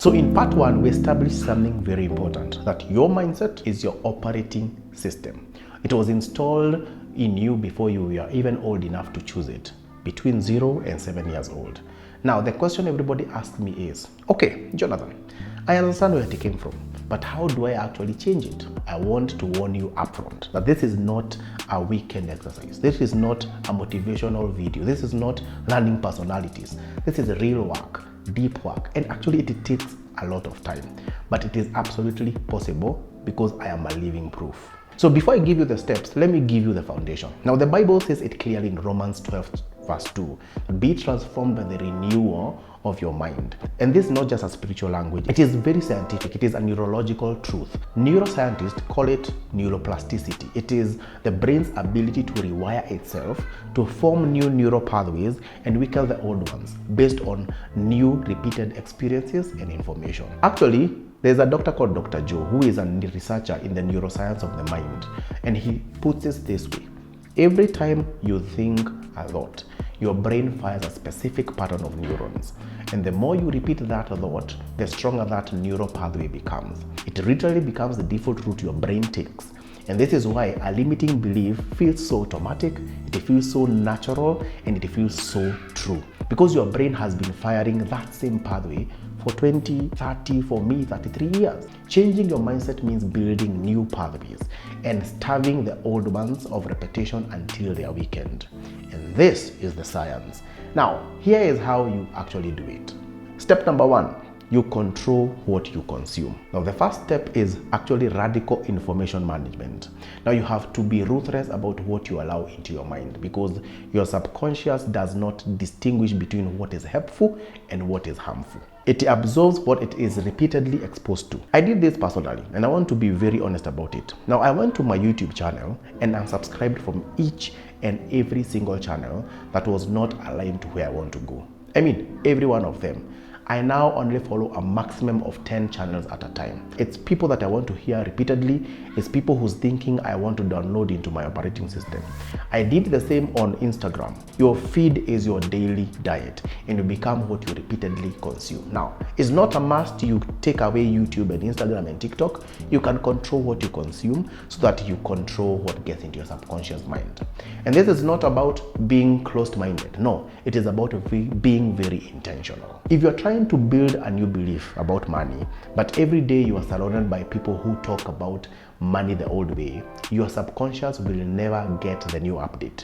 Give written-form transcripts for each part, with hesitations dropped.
So in part one, we established something very important, that your mindset is your operating system. It was installed in you before you were even old enough to choose it, between 0 and 7 years old. Now, the question everybody asks me is, okay, Jonathan, I understand where it came from, but how do I actually change it? I want to warn you upfront that this is not a weekend exercise. This is not a motivational video. This is not learning personalities. This is real work, deep work, and actually it takes a lot of time, but it is absolutely possible because I am a living proof. So before I give you the steps, let me give you the foundation. Now, the Bible says it clearly in Romans 12 verse 2, be transformed by the renewal of your mind. And this is not just a spiritual language, it is very scientific. It is a neurological truth. Neuroscientists call it neuroplasticity. It is the brain's ability to rewire itself to form new neural pathways and weaken the old ones based on new repeated experiences and information. Actually, there's a doctor called Dr. Joe who is a researcher in the neuroscience of the mind, and he puts it this way: every time you think a thought, your brain fires a specific pattern of neurons, and the more you repeat that thought, the stronger that neural pathway becomes. It literally becomes the default route your brain takes. And this is why a limiting belief feels so automatic, it feels so natural, and it feels so true. Because your brain has been firing that same pathway for 20, 30, for me, 33 years. Changing your mindset means building new pathways and starving the old ones of repetition until they are weakened. And this is the science. Now, here is how you actually do it. Step number one, you control what you consume. Now, the first step is actually radical information management. Now, you have to be ruthless about what you allow into your mind, because your subconscious does not distinguish between what is helpful and what is harmful. It absorbs what it is repeatedly exposed to. I did this personally, and I want to be very honest about it. Now, I went to my YouTube channel and unsubscribed from each and every single channel that was not aligned to where I want to go. I mean, every one of them. I now only follow a maximum of 10 channels at a time. It's people that I want to hear repeatedly. It's people whose thinking I want to download into my operating system. I did the same on Instagram. Your feed is your daily diet, and you become what you repeatedly consume. Now, it's not a must you take away YouTube and Instagram and TikTok. You can control what you consume so that you control what gets into your subconscious mind. And this is not about being closed-minded. No, it is about being very intentional. If you're trying to build a new belief about money, but every day you are surrounded by people who talk about money the old way, your subconscious will never get the new update.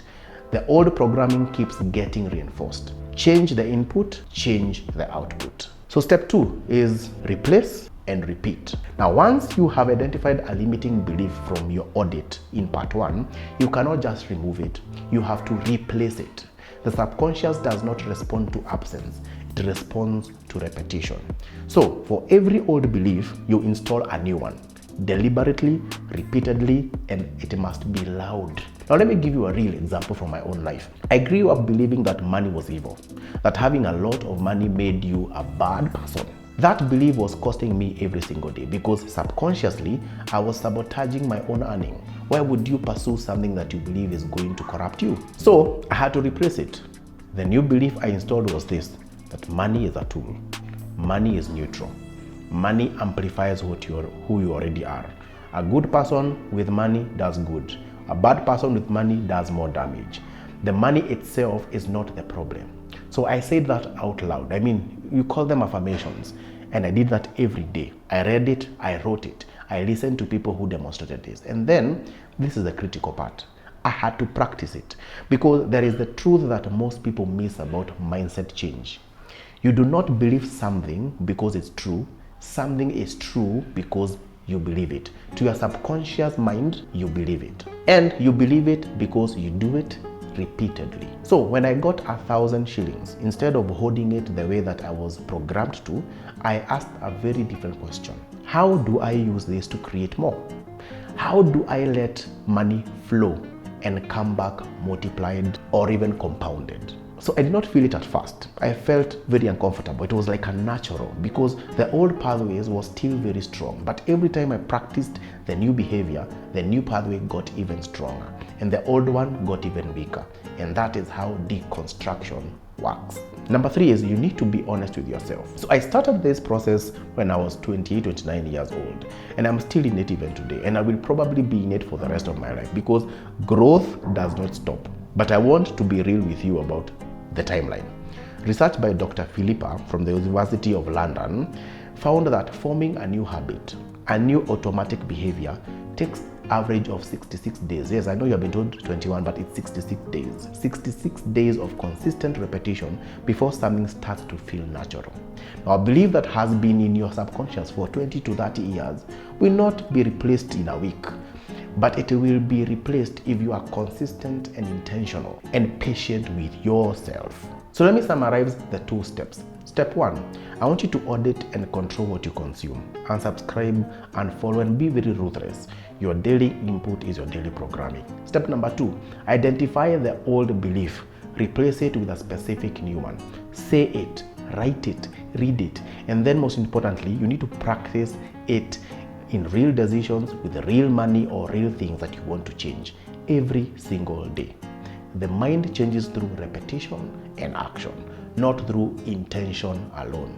The old programming keeps getting reinforced. Change the input, change the output. So step two is replace and repeat. Now, once you have identified a limiting belief from your audit in part one, you cannot just remove it. You have to replace it. The subconscious does not respond to absence. It responds to repetition. So for every old belief, you install a new one, deliberately, repeatedly, and it must be loud. Now, let me give you a real example from my own life. I grew up believing that money was evil, that having a lot of money made you a bad person. That belief was costing me every single day because subconsciously, I was sabotaging my own earning. Why would you pursue something that you believe is going to corrupt you? So I had to replace it. The new belief I installed was this: that money is a tool. Money is neutral. Money amplifies who you already are. A good person with money does good. A bad person with money does more damage. The money itself is not the problem. So I said that out loud. I mean, you call them affirmations. And I did that every day. I read it, I wrote it. I listened to people who demonstrated this. And then, this is the critical part. I had to practice it, because there is the truth that most people miss about mindset change. You do not believe something because it's true. Something is true because you believe it. To your subconscious mind, you believe it. And you believe it because you do it repeatedly. So when I got 1,000 shillings, instead of holding it the way that I was programmed to, I asked a very different question. How do I use this to create more? How do I let money flow and come back multiplied or even compounded? So I did not feel it at first. I felt very uncomfortable. It was like unnatural because the old pathways was still very strong. But every time I practiced the new behavior, the new pathway got even stronger and the old one got even weaker. And that is how deconstruction works. Number 3 is you need to be honest with yourself. So I started this process when I was 28, 29 years old, and I'm still in it even today, and I will probably be in it for the rest of my life because growth does not stop. But I want to be real with you about the timeline. Research by Dr. Philippa from the University of London found that forming a new habit, a new automatic behavior, takes average of 66 days. Yes, I know you have been told 21, but it's 66 days. 66 days of consistent repetition before something starts to feel natural. Now, a belief that has been in your subconscious for 20 to 30 years will not be replaced in a week, but it will be replaced if you are consistent and intentional and patient with yourself. So let me summarize the 2 steps. Step 1, I want you to audit and control what you consume. Unsubscribe, unfollow, and be very ruthless. Your daily input is your daily programming. Step number 2, identify the old belief. Replace it with a specific new one. Say it, write it, read it, and then most importantly, you need to practice it in real decisions with real money or real things that you want to change every single day. The mind changes through repetition and action, not through intention alone.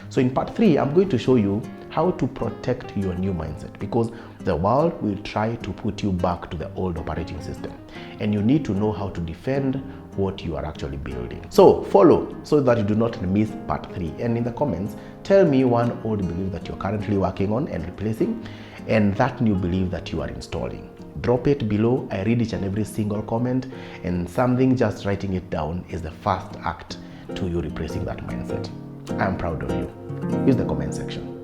So in part 3, I'm going to show you how to protect your new mindset, because the world will try to put you back to the old operating system, and you need to know how to defend what you are actually building. So follow so that you do not miss part 3, and in the comments tell me one old belief that you're currently working on and replacing, and that new belief that you are installing. Drop it below. I read each and every single comment, and something just writing it down is the first act to you replacing that mindset. I'm proud of you. Use the comment section.